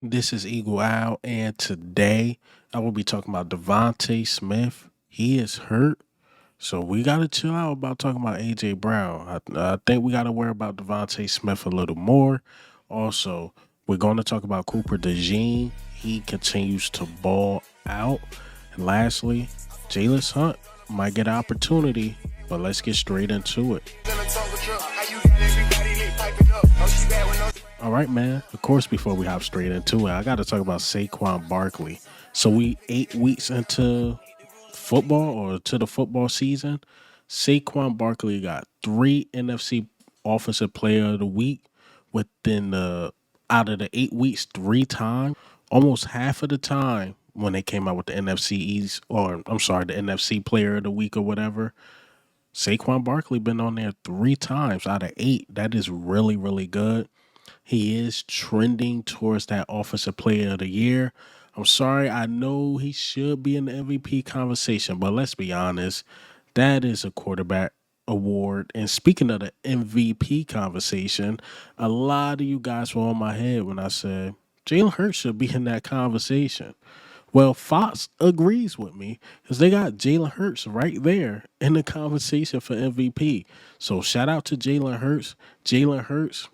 This is Eagle Owl, and today I will be talking about DeVonta Smith. He is hurt, so we gotta chill out about talking about AJ Brown. I think we gotta worry about DeVonta Smith a little more. Also, we're going to talk about Cooper DeJean. He continues to ball out, and lastly, Jalyx Hunt might get an opportunity, but let's get straight into it. All right, man. Of course, before we hop straight into it, I got to talk about Saquon Barkley. So we 8 weeks into football or to the football season. Saquon Barkley got 3 NFC Offensive Player of the Week within the out of the 8 weeks 3 times. Almost half of the time when they came out with the NFC East, or I'm sorry, the NFC Player of the Week or whatever. Saquon Barkley been on there 3 times out of 8. That is really, really good. He is trending towards that Offensive Player of the Year. I'm sorry, I know he should be in the MVP conversation, but let's be honest, that is a quarterback award. And speaking of the MVP conversation, a lot of you guys were on my head when I said Jalen Hurts should be in that conversation. Well, Fox agrees with me because they got Jalen Hurts right there in the conversation for MVP. So shout out to Jalen Hurts. Jalen Hurts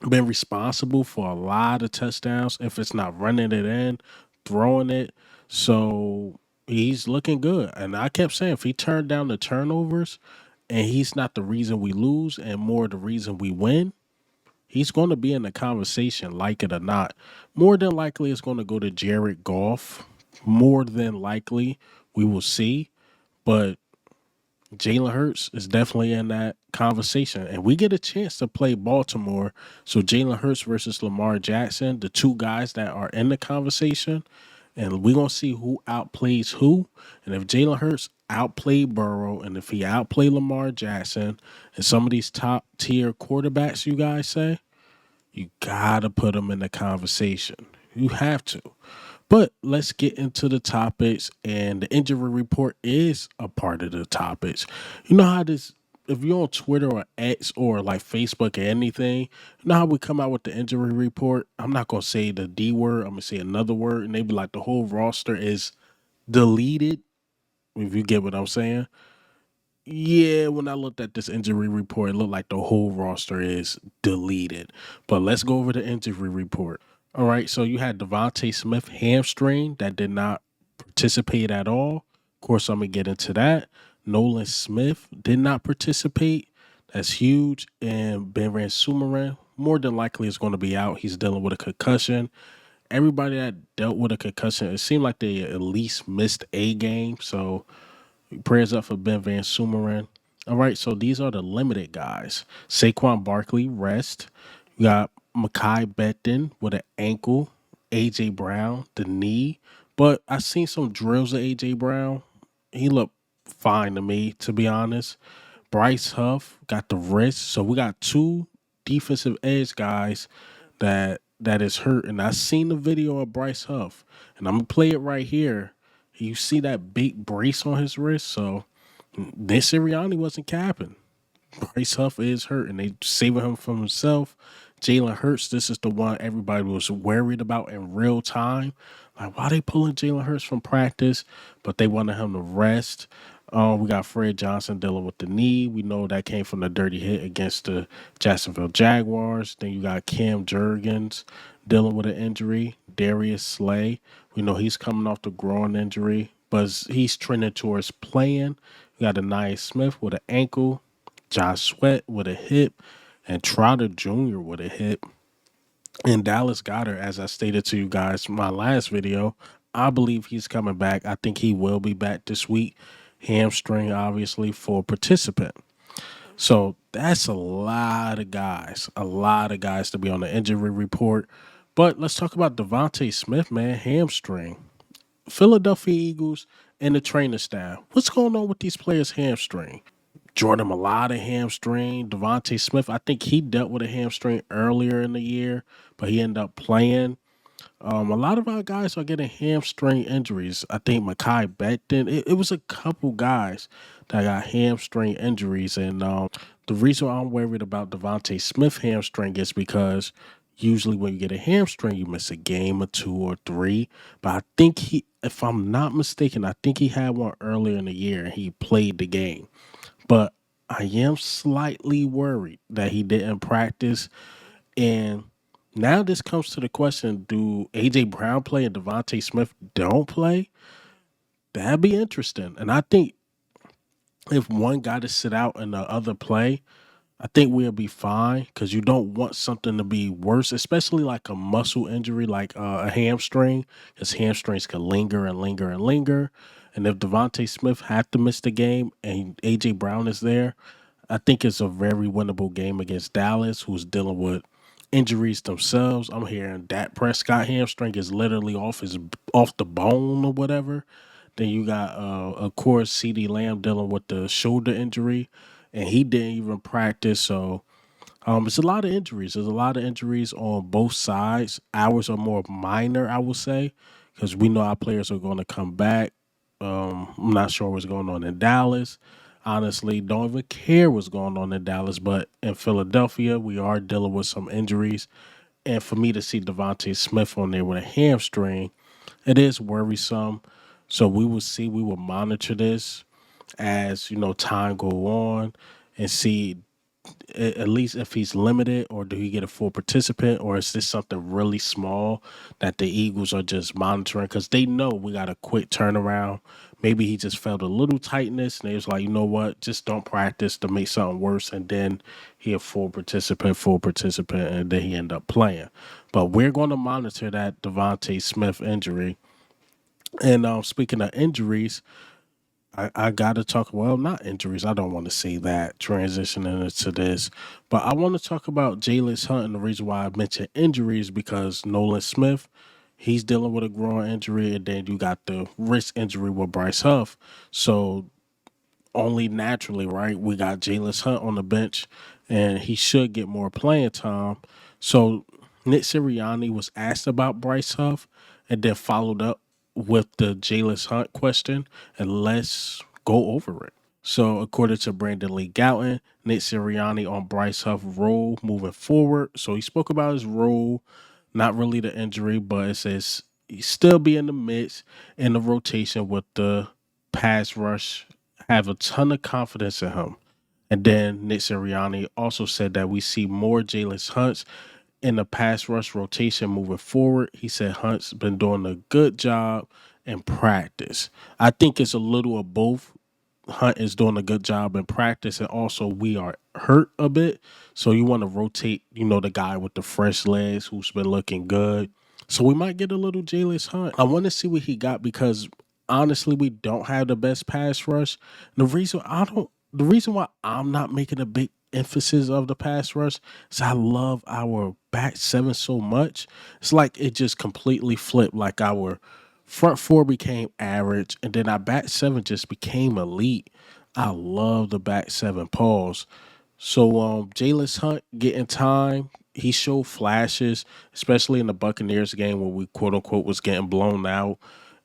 been responsible for a lot of touchdowns. If it's not running it in, throwing it. So he's looking good. And I kept saying if he turned down the turnovers and he's not the reason we lose and more the reason we win, he's going to be in the conversation, like it or not. More than likely, it's going to go to Jared Goff. More than likely, we will see. But Jalen Hurts is definitely in that conversation. And we get a chance to play Baltimore. So Jalen Hurts versus Lamar Jackson, the two guys that are in the conversation. And we're going to see who outplays who. And if Jalen Hurts outplayed Burrow and if he outplayed Lamar Jackson and some of these top tier quarterbacks you guys say, you got to put him in the conversation. You have to. But let's get into the topics, and the injury report is a part of the topics. You know how this, if you're on Twitter or X or like Facebook or anything, you know how we come out with the injury report? I'm not going to say the D word, I'm going to say another word, and they be like the whole roster is deleted, if you get what I'm saying. Yeah, when I looked at this injury report, it looked like the whole roster is deleted. But let's go over the injury report. All right, so you had DeVonta Smith hamstring that did not participate at all. Of course, I'm gonna get into that. Nolan Smith did not participate. That's huge. And Ben Van Sumeren more than likely is going to be out. He's dealing with a concussion. Everybody that dealt with a concussion, it seemed like they at least missed a game. So prayers up for Ben Van Sumeren. All right, so these are the limited guys. Saquon Barkley, rest. You got Makai Becton with an ankle. AJ Brown, the knee. But I seen some drills of AJ Brown. He looked fine to me, to be honest. Bryce Huff got the wrist. So we got two defensive edge guys that is hurt. And I seen the video of Bryce Huff. And I'm gonna play it right here. You see that big brace on his wrist. So this Sirianni wasn't capping. Bryce Huff is hurt, and they saving him from himself. Jalen Hurts, this is the one everybody was worried about in real time. Like, why they pulling Jalen Hurts from practice? But they wanted him to rest. We got Fred Johnson dealing with the knee. We know that came from the dirty hit against the Jacksonville Jaguars. Then you got Cam Jurgens dealing with an injury. Darius Slay, we know he's coming off the groin injury, but he's trending towards playing. We got Anaya Smith with an ankle. Josh Sweat with a hip, and Trotter Jr. with a hip. And Dallas Goddard, as I stated to you guys in my last video, I believe he's coming back. I think he will be back this week. Hamstring, obviously, for participant. So that's a lot of guys to be on the injury report. But let's talk about DeVonta Smith, man. Hamstring. Philadelphia Eagles and the trainer staff. What's going on with these players' hamstring? Jordan Mailata hamstring. DeVonta Smith, I think he dealt with a hamstring earlier in the year, but he ended up playing. A lot of our guys are getting hamstring injuries. I think Makai Becton. It was a couple guys that got hamstring injuries, and the reason I'm worried about DeVonta Smith hamstring is because Usually when you get a hamstring, you miss a game or two or three. But I think if I'm not mistaken, I think he had one earlier in the year and he played the game. But I am slightly worried that he didn't practice. And now this comes to the question, do AJ Brown play and DeVonta Smith don't play? That'd be interesting. And I think if one got to sit out and the other play, I think we'll be fine because you don't want something to be worse, especially like a muscle injury, like a hamstring, because hamstrings can linger and linger and linger. And if DeVonta Smith had to miss the game and AJ Brown is there, I think it's a very winnable game against Dallas, who's dealing with injuries themselves. I'm hearing Dak Prescott hamstring is literally off the bone or whatever. Then you got, of course, CD Lamb dealing with the shoulder injury, and he didn't even practice. So it's a lot of injuries. There's a lot of injuries on both sides. Ours are more minor, I would say, because we know our players are going to come back. I'm not sure what's going on in Dallas. Honestly, don't even care what's going on in Dallas. But in Philadelphia, we are dealing with some injuries. And for me to see DeVonta Smith on there with a hamstring, it is worrisome. So we will see. We will monitor this as time go on and see at least if he's limited or do he get a full participant or is this something really small that the Eagles are just monitoring because they know we got a quick turnaround. Maybe he just felt a little tightness and they was like, you know what, just don't practice to make something worse, and then he a full participant, and then he end up playing. But we're going to monitor that DeVonta Smith injury. And speaking of injuries, I got to talk, well, not injuries. I don't want to say that transitioning into this, but I want to talk about Jalyx Hunt. And the reason why I mentioned injuries because Nolan Smith, he's dealing with a groin injury, and then you got the wrist injury with Bryce Huff. So only naturally, right? We got Jalyx Hunt on the bench, and he should get more playing time. So Nick Sirianni was asked about Bryce Huff, and then followed up with the Jalyx Hunt question, and let's go over it. So, according to Brandon Lee Gouton, Nick Sirianni on Bryce Huff's role moving forward. So, he spoke about his role, not really the injury, but it says he still be in the midst in the rotation with the pass rush, have a ton of confidence in him. And then Nick Sirianni also said that we see more Jalyx Hunts in the pass rush rotation moving forward. He said Hunt's been doing a good job in practice. I think it's a little of both. Hunt is doing a good job in practice, and also we are hurt a bit. So you want to rotate, the guy with the fresh legs who's been looking good. So we might get a little Jalyx Hunt. I want to see what he got because honestly, we don't have the best pass rush. The reason why I'm not making a big emphasis of the pass rush is I love our back seven so much. It's like it just completely flipped. Like our front four became average, and then our back seven just became elite. I love the back seven pause. So Jalyx Hunt getting time. He showed flashes, especially in the Buccaneers game where we quote unquote was getting blown out.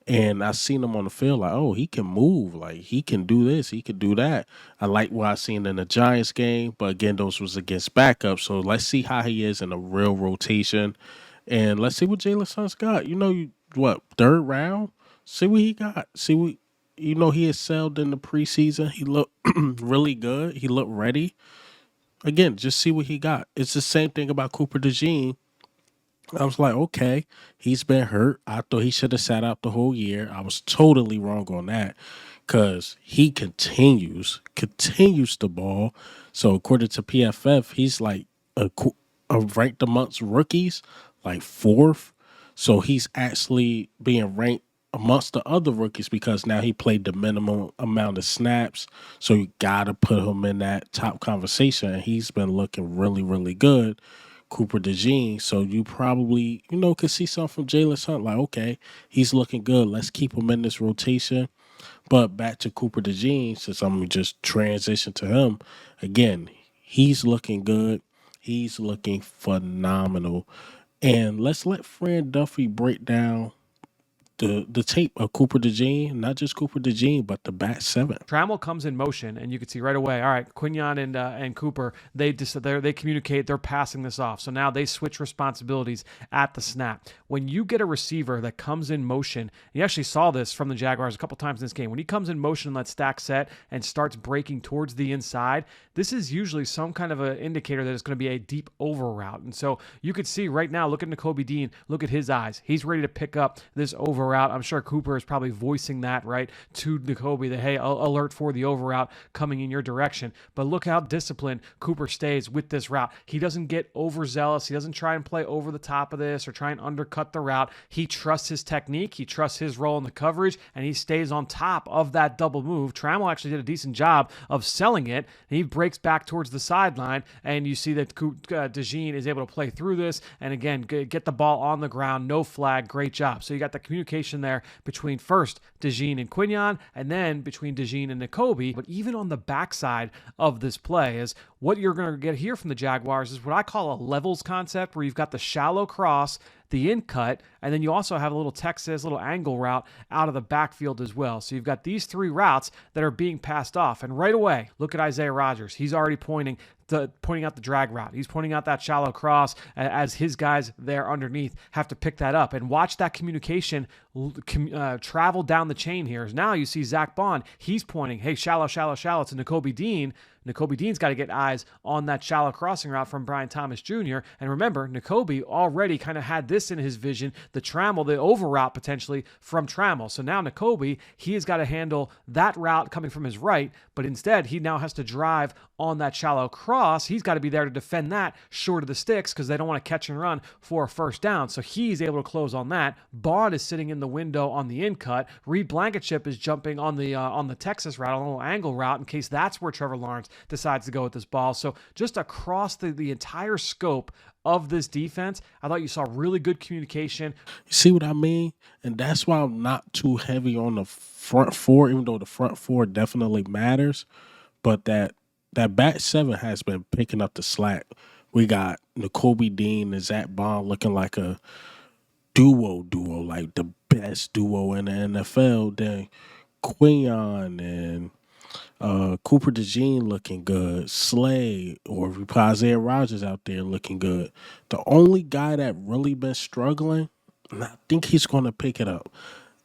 And I seen him on the field like, oh, he can move. Like he can do this, he can do that. I like what I seen in the Giants game, but again, those was against backup. So let's see how he is in a real rotation. And let's see what Jalyx Hunt's got. What, third round? See what he got. See what he excelled in the preseason. He looked really good. He looked ready. Again, just see what he got. It's the same thing about Cooper DeJean. I was like, okay, he's been hurt. I thought he should have sat out the whole year. I was totally wrong on that because he continues to ball. So according to PFF, he's like a ranked amongst rookies, like fourth. So he's actually being ranked amongst the other rookies because now he played the minimum amount of snaps. So you got to put him in that top conversation. And he's been looking really, really good. Cooper DeJean. So you probably, could see something from Jalyx Hunt. Like, okay, he's looking good. Let's keep him in this rotation. But back to Cooper DeJean, since I'm just transition to him, again, he's looking good. He's looking phenomenal. And let's let Fran Duffy break down the tape of Cooper DeJean, not just Cooper DeJean, but the back seven. Trammell comes in motion, and you can see right away. All right, Quignon and Cooper, they communicate. They're passing this off. So now they switch responsibilities at the snap. When you get a receiver that comes in motion, you actually saw this from the Jaguars a couple times in this game. When he comes in motion, lets stack set and starts breaking towards the inside, this is usually some kind of an indicator that it's going to be a deep over route. And so you could see right now, look at Nakobe Dean, look at his eyes. He's ready to pick up this over route. I'm sure Cooper is probably voicing that right to Nakobe that, hey, alert for the over route coming in your direction. But look how disciplined Cooper stays with this route. He doesn't get overzealous. He doesn't try and play over the top of this or try and undercut the route. He trusts his technique. He trusts his role in the coverage, and he stays on top of that double move. Trammell actually did a decent job of selling it. He breaks back towards the sideline, and you see that DeJean is able to play through this and, again, get the ball on the ground. No flag. Great job. So you got the communication there between first DeJean and Quignon, and then between DeJean and Nakobe. But even on the backside of this play is what you're going to get here from the Jaguars is what I call a levels concept, where you've got the shallow cross, the in cut, and then you also have a little Texas, little angle route out of the backfield as well. So you've got these three routes that are being passed off. And right away, look at Isaiah Rodgers. He's already pointing out the drag route. He's pointing out that shallow cross as his guys there underneath have to pick that up. And watch that communication travel down the chain here. As now you see Zach Bond. He's pointing, hey, shallow, shallow, shallow to Nakobe Dean. Nakobe Dean's got to get eyes on that shallow crossing route from Brian Thomas Jr. And remember, Nakobe already kind of had this in his vision, the Trammell, the over route potentially from Trammell. So now Nakobe, he has got to handle that route coming from his right, but instead he now has to drive on that shallow cross. He's got to be there to defend that short of the sticks because they don't want to catch and run for a first down. So he's able to close on that. Bond is sitting in the window on the in cut. Reed Blankenship is jumping on the Texas route, on a little angle route in case that's where Trevor Lawrence decides to go with this ball. So just across the entire scope of this defense, I thought you saw really good communication. You see what I mean? And that's why I'm not too heavy on the front four, even though the front four definitely matters. But that back seven has been picking up the slack. We got Nakobe Dean and Zach Bond looking like a duo, like the best duo in the NFL. Then Quignon and Cooper DeJean looking good. Slay, or if we put Isaiah Rodgers out there looking good. The only guy that really been struggling, and I think he's going to pick it up,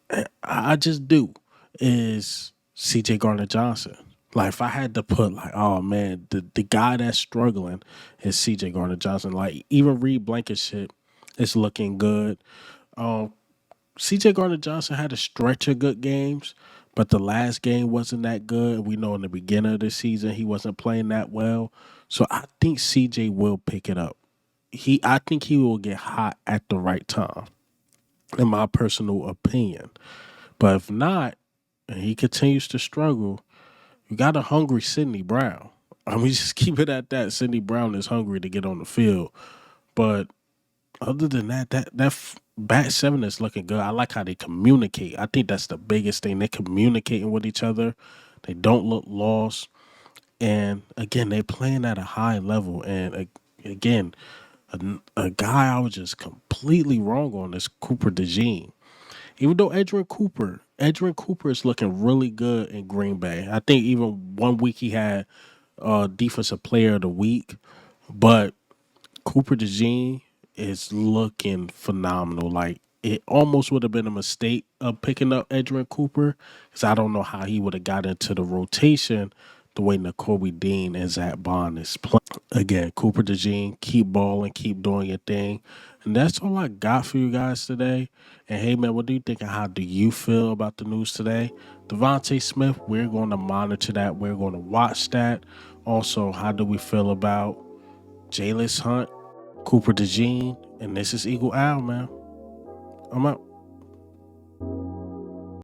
and I just do, is C.J. Gardner-Johnson. Like, if I had to put, like, oh, man, the guy that's struggling is C.J. Gardner-Johnson. Like, even Reed Blankenship is looking good. C.J. Gardner-Johnson had a stretch of good games, but the last game wasn't that good. We know in the beginning of the season he wasn't playing that well. So I think CJ will pick it up. I think he will get hot at the right time, in my personal opinion. But if not, and he continues to struggle, you got a hungry Sidney Brown. I mean, just keep it at that. Sidney Brown is hungry to get on the field. But other than that back seven is looking good. I like how they communicate. I think that's the biggest thing. They're communicating with each other. They don't look lost. And, again, they're playing at a high level. And, again, a guy I was just completely wrong on is Cooper DeJean. Even though Edgerrin Cooper is looking really good in Green Bay. I think even 1 week he had Defensive Player of the Week. But Cooper DeJean is looking phenomenal. Like, it almost would have been a mistake of picking up Edgerrin Cooper because I don't know how he would have got into the rotation the way Nakobe Dean and Zach Bond is playing. Again, Cooper DeJean, keep balling, keep doing your thing. And that's all I got for you guys today. And hey, man, what do you think and how do you feel about the news today? DeVonta Smith, we're going to monitor that. We're going to watch that. Also, how do we feel about Jalyx Hunt, Cooper DeJean, and this is Eagle Owl, man. I'm out.